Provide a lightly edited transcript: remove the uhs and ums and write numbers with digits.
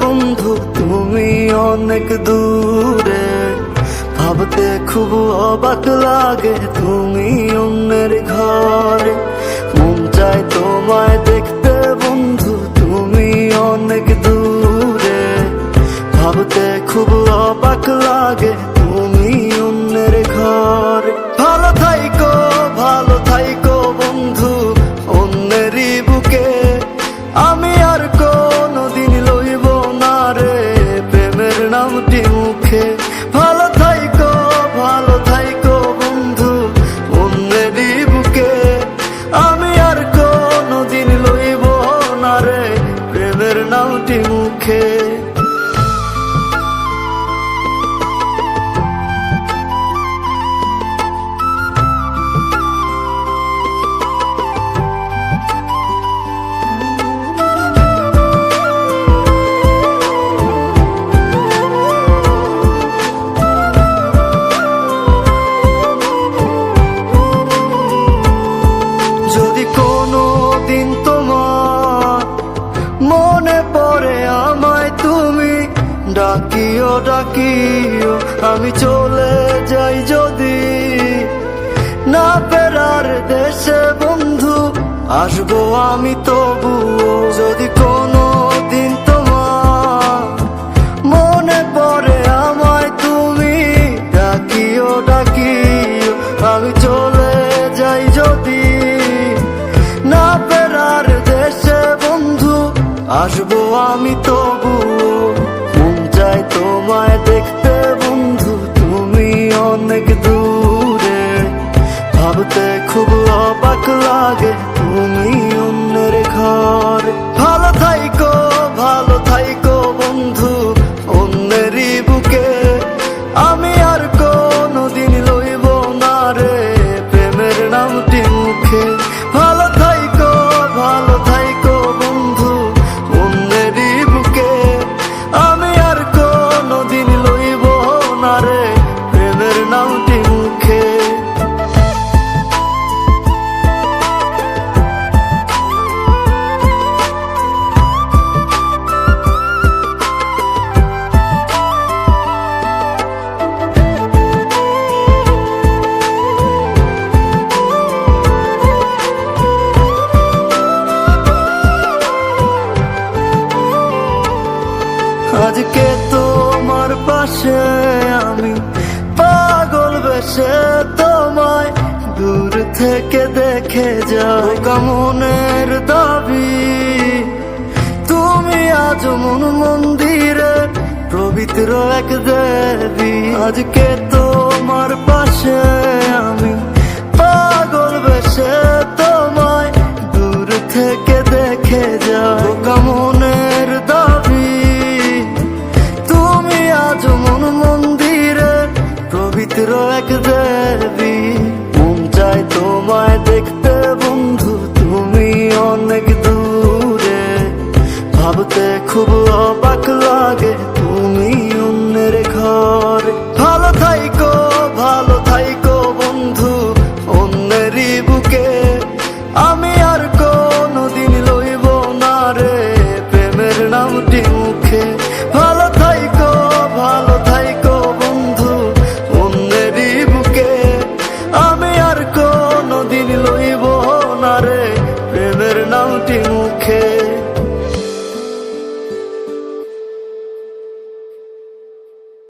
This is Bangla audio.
বন্ধু তুমি অনেক দূরে, ভাবতে খুব অবাক লাগে তুমি অন্যের ঘরে। মন চায় তোমায় দেখতে বন্ধু তুমি অনেক দূরে, ভাবতে খুব অবাক লাগে তুমি অন্যের ঘরে। ভালো থাইকো বন্ধু অন্যেরই বুকে, আমি আর কোনদিন লইব না রে প্রেমের নামটি মুখে। ভালো থাইকো বন্ধু অন্যেরই বুকে, আমি আর কোনদিন লইব না রে প্রেমের নামটি মুখে। যদি কোনো দিন তোমার মনে পড়ে আমায় তুমি ডাকিও, আমি চলে যাই যদি না ফেরার দেশে বন্ধু, আসবো আমি তবুও। যদি কোনো দিন তোমার মনে পড়ে আমায় তুমি ডাকিও, আমি চলে যাই যদি না ফেরার দেশে বন্ধু, আসবো আমি তবুও। মন চায় তোমায় দেখতে বন্ধু তুমি অনেক দূরে, ভাবতে খুব অবাক লাগে তুমি অন্যের ঘরে। ভালো থাইকো বন্ধু অন্যেরই বুকে, আমি আর কোনদিন লইব না রে প্রেমের নামটি মুখে। ভালো থাইকো বন্ধু অন্যেরই বুকে, আমি আর কোনদিন লইব না রে প্রেমের নামটি মুখে। আজকে তোমার পাশে আমি পাগল বেশে তোমায় দূর থেকে দেখে যাই। মনের দাবি তুমি আজ মন মন্দিরে পবিত্র এক দেবী। আজকে তোমার পাশে আমি পাগল বেশে তোমায় দূর থেকে দেখে যাই। মনের দাবি তুমি আজ মন মন্দিরে পবিত্র এক দেবী।